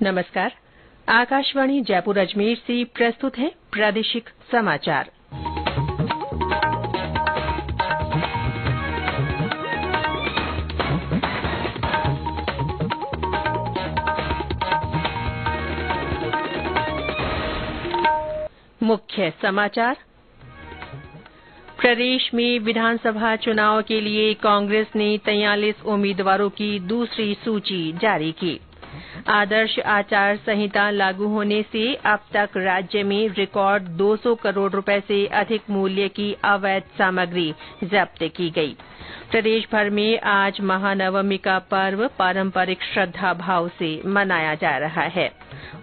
नमस्कार। आकाशवाणी जयपुर अजमेर से प्रस्तुत है प्रादेशिक समाचार। मुख्य समाचार। प्रदेश में विधानसभा चुनाव के लिए कांग्रेस ने 43 उम्मीदवारों की दूसरी सूची जारी की। आदर्श आचार संहिता लागू होने से अब तक राज्य में रिकॉर्ड 200 करोड़ रुपए से अधिक मूल्य की अवैध सामग्री जब्त की गई। प्रदेश भर में आज महानवमी का पर्व पारंपरिक श्रद्धा भाव से मनाया जा रहा है।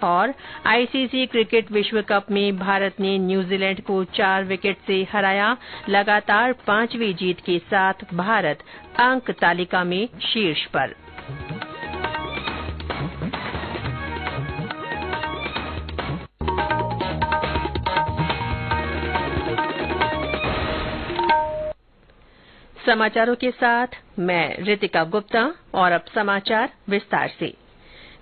और आईसीसी क्रिकेट विश्व कप में भारत ने न्यूजीलैंड को 4 विकेट से हराया। लगातार 5वीं जीत के साथ भारत अंक तालिका में शीर्ष पर। समाचारों के साथ मैं रितिका गुप्ता और अब समाचार विस्तार से।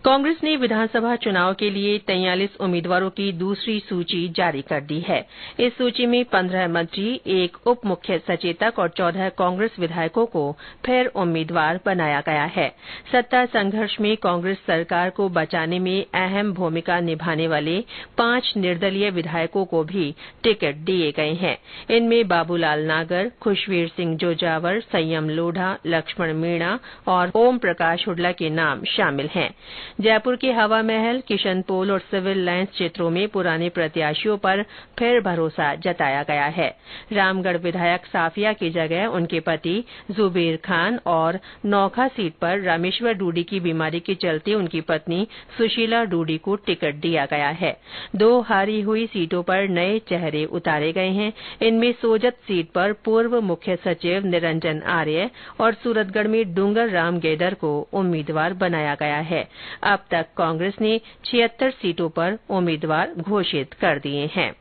कांग्रेस ने विधानसभा चुनाव के लिए 43 उम्मीदवारों की दूसरी सूची जारी कर दी है। इस सूची में 15 मंत्री, 1 उप मुख्य सचेतक और 14 कांग्रेस विधायकों को फिर उम्मीदवार बनाया गया है। सत्ता संघर्ष में कांग्रेस सरकार को बचाने में अहम भूमिका निभाने वाले 5 निर्दलीय विधायकों को भी टिकट दिए गए हैं। इनमें बाबूलाल नागर, खुशवीर सिंह जोजावर, संयम लोढ़ा, लक्ष्मण मीणा और ओम प्रकाश हुडला के नाम शामिल हैं। जयपुर के हवा महल, किशनपोल और सिविल लाइन्स क्षेत्रों में पुराने प्रत्याशियों पर फिर भरोसा जताया गया है। रामगढ़ विधायक साफिया की जगह उनके पति जुबेर खान और नौखा सीट पर रामेश्वर डूडी की बीमारी के चलते उनकी पत्नी सुशीला डूडी को टिकट दिया गया है। 2 हारी हुई सीटों पर नए चेहरे उतारे गए हैं। इनमें सोजत सीट पर पूर्व मुख्य सचिव निरंजन आर्य और सूरतगढ़ में डूंगर राम गेदर को उम्मीदवार बनाया गया है। अब तक कांग्रेस ने 76 सीटों पर उम्मीदवार घोषित कर दिए हैं।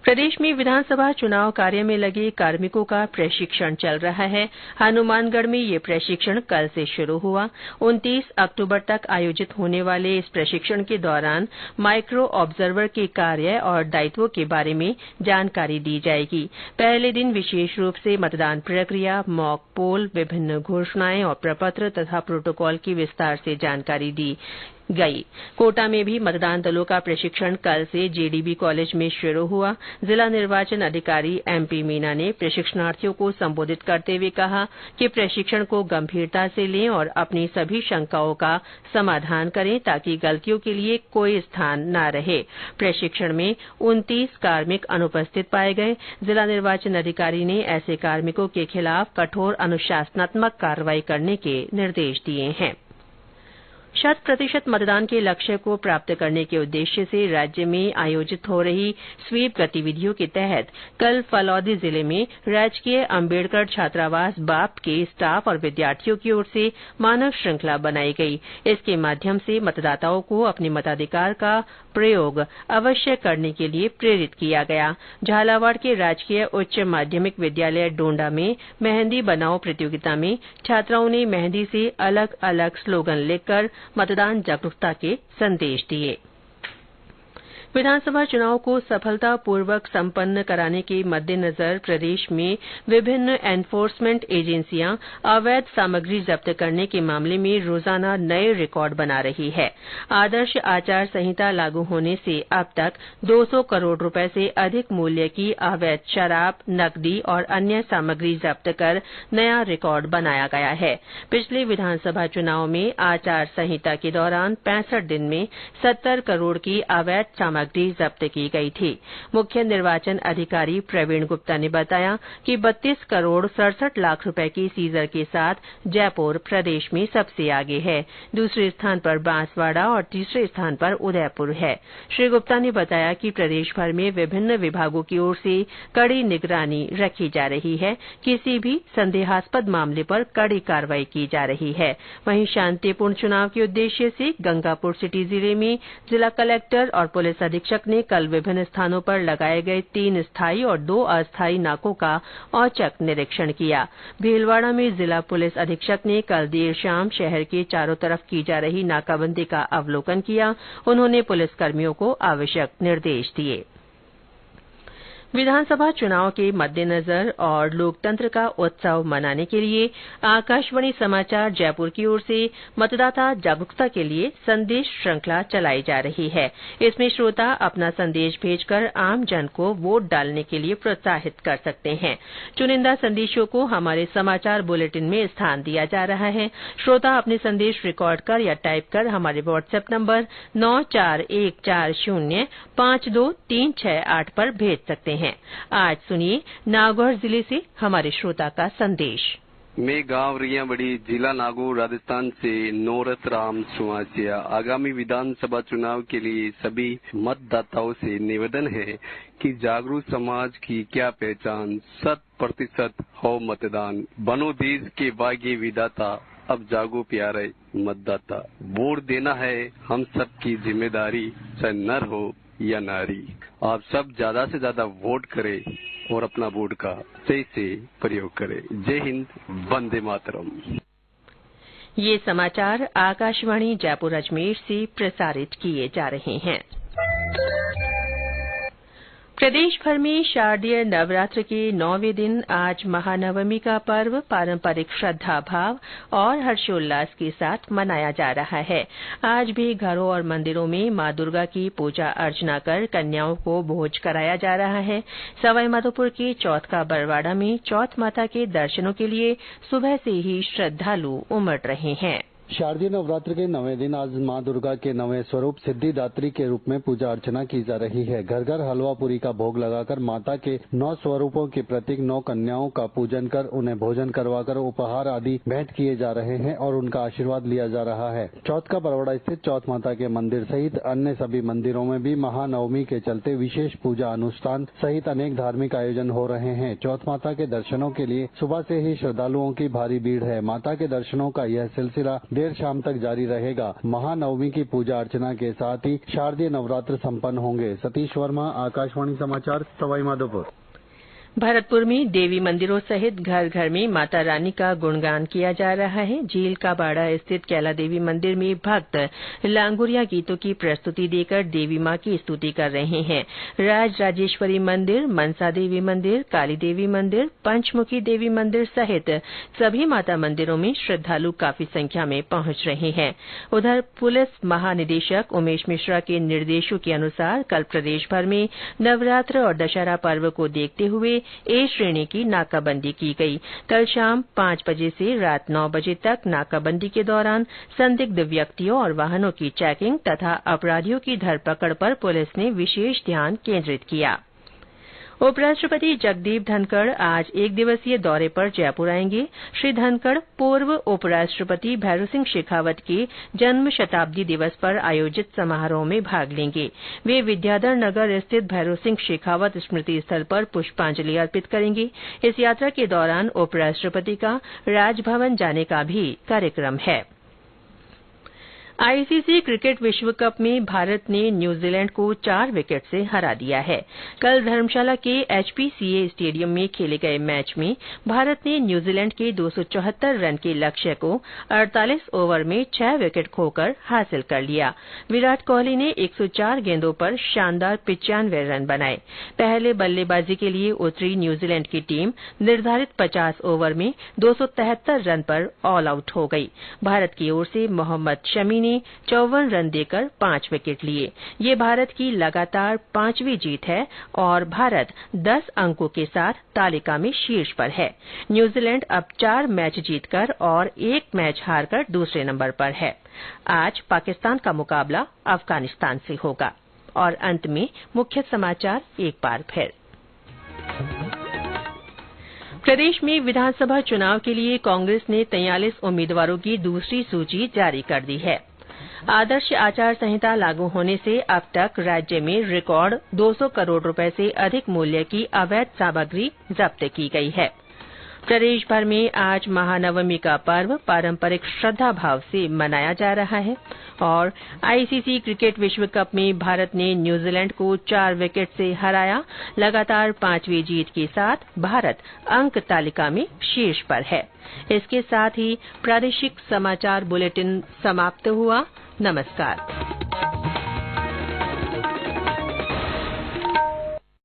प्रदेश में विधानसभा चुनाव कार्य में लगे कार्मिकों का प्रशिक्षण चल रहा है। हनुमानगढ़ में ये प्रशिक्षण कल से शुरू हुआ। 29 अक्टूबर तक आयोजित होने वाले इस प्रशिक्षण के दौरान माइक्रो ऑब्जर्वर के कार्य और दायित्वों के बारे में जानकारी दी जाएगी। पहले दिन विशेष रूप से मतदान प्रक्रिया, मॉक पोल, विभिन्न घोषणाएं और प्रपत्र तथा प्रोटोकॉल की विस्तार से जानकारी दी गई। कोटा में भी मतदान दलों का प्रशिक्षण कल से जेडीबी कॉलेज में शुरू हुआ। जिला निर्वाचन अधिकारी एमपी मीना ने प्रशिक्षणार्थियों को संबोधित करते हुए कहा कि प्रशिक्षण को गंभीरता से लें और अपनी सभी शंकाओं का समाधान करें ताकि गलतियों के लिए कोई स्थान न रहे। प्रशिक्षण में 29 कार्मिक अनुपस्थित पाए गए। जिला निर्वाचन अधिकारी ने ऐसे कार्मिकों के खिलाफ कठोर अनुशासनात्मक कार्रवाई करने के निर्देश दिए हैं। 100% मतदान के लक्ष्य को प्राप्त करने के उद्देश्य से राज्य में आयोजित हो रही स्वीप गतिविधियों के तहत कल फलौदी जिले में राजकीय अम्बेडकर छात्रावास बाप के स्टाफ और विद्यार्थियों की ओर से मानव श्रृंखला बनाई गई। इसके माध्यम से मतदाताओं को अपने मताधिकार का प्रयोग अवश्य करने के लिए प्रेरित किया गया। झालावाड़ के राजकीय उच्च माध्यमिक विद्यालय डोंडा में मेहंदी बनाओ प्रतियोगिता में छात्राओं ने मेहंदी से अलग अलग स्लोगन लिखकर मतदान जागरूकता के संदेश दिए। विधानसभा चुनाव को सफलतापूर्वक संपन्न कराने के मद्देनजर प्रदेश में विभिन्न एनफोर्समेंट एजेंसियां अवैध सामग्री जब्त करने के मामले में रोजाना नए रिकॉर्ड बना रही है। आदर्श आचार संहिता लागू होने से अब तक 200 करोड़ रुपए से अधिक मूल्य की अवैध शराब, नकदी और अन्य सामग्री जब्त कर नया रिकॉर्ड बनाया गया है। पिछले विधानसभा चुनाव में आचार संहिता के दौरान 65 दिन में 70 करोड़ की अवैध सामग्री जब्त की गई थी। मुख्य निर्वाचन अधिकारी प्रवीण गुप्ता ने बताया कि 32 करोड़ 67 लाख रुपए की सीजर के साथ जयपुर प्रदेश में सबसे आगे है। दूसरे स्थान पर बांसवाड़ा और तीसरे स्थान पर उदयपुर है। श्री गुप्ता ने बताया कि प्रदेश भर में विभिन्न विभागों की ओर से कड़ी निगरानी रखी जा रही है। किसी भी संदेहास्पद मामले पर कड़ी कार्रवाई की जा रही है। वहीं शांतिपूर्ण चुनाव के उद्देश्य से गंगापुर सिटी जिले में जिला कलेक्टर और पुलिस अधीक्षक ने कल विभिन्न स्थानों पर लगाए गए 3 स्थायी और 2 अस्थायी नाकों का औचक निरीक्षण किया। भीलवाड़ा में जिला पुलिस अधीक्षक ने कल देर शाम शहर के चारों तरफ की जा रही नाकाबंदी का अवलोकन किया। उन्होंने पुलिसकर्मियों को आवश्यक निर्देश दिए। विधानसभा चुनाव के मद्देनजर और लोकतंत्र का उत्सव मनाने के लिए आकाशवाणी समाचार जयपुर की ओर से मतदाता जागरूकता के लिए संदेश श्रृंखला चलाई जा रही है। इसमें श्रोता अपना संदेश भेजकर आमजन को वोट डालने के लिए प्रोत्साहित कर सकते हैं। चुनिंदा संदेशों को हमारे समाचार बुलेटिन में स्थान दिया जा रहा है। श्रोता अपने संदेश रिकॉर्ड कर या टाइप कर हमारे व्हाट्सएप नंबर 9414052368 पर भेज सकते हैं। आज सुनिए नागौर जिले से हमारे श्रोता का संदेश। मैं गांव रियाबड़ी, जिला नागौर, राजस्थान से नोरत राम सुहासिया। आगामी विधानसभा चुनाव के लिए सभी मतदाताओं से निवेदन है कि जागरूक समाज की क्या पहचान, 100% हो मतदान, बनो देश के भाग्य विधाता, अब जागो प्यारे मतदाता। वोट देना है हम सबकी जिम्मेदारी, चाहे नर हो या नारी। आप सब ज्यादा से ज्यादा वोट करें और अपना वोट का सही से प्रयोग करें। जय हिंद, वंदे मातरम। ये समाचार आकाशवाणी जयपुर अजमेर से प्रसारित किए जा रहे हैं। प्रदेश भर में शारदीय नवरात्र के 9वें दिन आज महानवमी का पर्व पारंपरिक श्रद्धा भाव और हर्षोल्लास के साथ मनाया जा रहा है। आज भी घरों और मंदिरों में मां दुर्गा की पूजा अर्चना कर कन्याओं को भोज कराया जा रहा है। सवाईमाधोपुर के चौथ का बरवाड़ा में चौथ माता के दर्शनों के लिए सुबह से ही श्रद्धालु उमड़ रहे हैं। शारदीय नवरात्र के 9वें दिन आज मां दुर्गा के 9वें स्वरूप सिद्धिदात्री के रूप में पूजा अर्चना की जा रही है। घर घर हलवा पूरी का भोग लगाकर माता के 9 स्वरूपों के प्रतीक 9 कन्याओं का पूजन कर उन्हें भोजन करवाकर उपहार आदि भेंट किए जा रहे हैं और उनका आशीर्वाद लिया जा रहा है। चौथ का बरवाड़ा स्थित चौथ माता के मंदिर सहित अन्य सभी मंदिरों में भी महानवमी के चलते विशेष पूजा अनुष्ठान सहित अनेक धार्मिक आयोजन हो रहे हैं। चौथ माता के दर्शनों के लिए सुबह से ही श्रद्धालुओं की भारी भीड़ है। माता के दर्शनों का यह सिलसिला देर शाम तक जारी रहेगा। महानवमी की पूजा अर्चना के साथ ही शारदीय नवरात्र संपन्न होंगे। सतीश वर्मा, आकाशवाणी समाचार, सवाईमाधोपुर। भरतपुर में देवी मंदिरों सहित घर घर में माता रानी का गुणगान किया जा रहा है। झील का बाड़ा स्थित कैला देवी मंदिर में भक्त लांगुरिया गीतों की प्रस्तुति देकर देवी मां की स्तुति कर रहे हैं। राज राजेश्वरी मंदिर, मनसा देवी मंदिर, काली देवी मंदिर, पंचमुखी देवी मंदिर सहित सभी माता मंदिरों में श्रद्धालु काफी संख्या में पहुंच रहे हैं। उधर पुलिस महानिदेशक उमेश मिश्रा के निर्देशों के अनुसार कल प्रदेश भर में नवरात्र और दशहरा पर्व को देखते हुए ए श्रेणी की नाकाबंदी की गई। कल शाम 5 बजे से रात 9 बजे तक नाकाबंदी के दौरान संदिग्ध व्यक्तियों और वाहनों की चेकिंग तथा अपराधियों की धरपकड़ पर पुलिस ने विशेष ध्यान केंद्रित किया। उपराष्ट्रपति जगदीप धनखड़ आज 1 दिवसीय दौरे पर जयपुर आएंगे। श्री धनखड़ पूर्व उपराष्ट्रपति भैरों सिंह शेखावत के जन्म शताब्दी दिवस पर आयोजित समारोह में भाग लेंगे। वे विद्याधर नगर स्थित भैरों सिंह शेखावत स्मृति स्थल पर पुष्पांजलि अर्पित करेंगे। इस यात्रा के दौरान उपराष्ट्रपति का राजभवन जाने का भी कार्यक्रम है। आईसीसी क्रिकेट विश्व कप में भारत ने न्यूजीलैंड को 4 विकेट से हरा दिया है। कल धर्मशाला के एचपीसीए स्टेडियम में खेले गए मैच में भारत ने न्यूजीलैंड के 274 रन के लक्ष्य को 48 ओवर में 6 विकेट खोकर हासिल कर लिया। विराट कोहली ने 104 गेंदों पर शानदार 95 रन बनाए। पहले बल्लेबाजी के लिए उतरी न्यूजीलैंड की टीम निर्धारित 50 ओवर में 273 रन पर ऑल आउट हो गई। भारत की ओर से मोहम्मद शमी ने 54 रन देकर 5 विकेट लिए। ये भारत की लगातार 5वीं जीत है और भारत 10 अंकों के साथ तालिका में शीर्ष पर है। न्यूजीलैंड अब 4 मैच जीतकर और 1 मैच हारकर दूसरे नंबर पर है। आज पाकिस्तान का मुकाबला अफगानिस्तान से होगा। और अंत में मुख्य समाचार एक बार फिर। प्रदेश में विधानसभा चुनाव के लिए कांग्रेस ने 43 उम्मीदवारों की दूसरी सूची जारी कर दी है। आदर्श आचार संहिता लागू होने से अब तक राज्य में रिकॉर्ड 200 करोड़ रुपए से अधिक मूल्य की अवैध सामग्री जब्त की गई है। प्रदेश भर में आज महानवमी का पर्व पारंपरिक श्रद्धा भाव से मनाया जा रहा है और आईसीसी क्रिकेट विश्व कप में भारत ने न्यूजीलैंड को 4 विकेट से हराया। लगातार 5वीं जीत के साथ भारत अंक तालिका में शीर्ष पर है। इसके साथ ही प्रादेशिक समाचार बुलेटिन समाप्त हुआ। नमस्कार।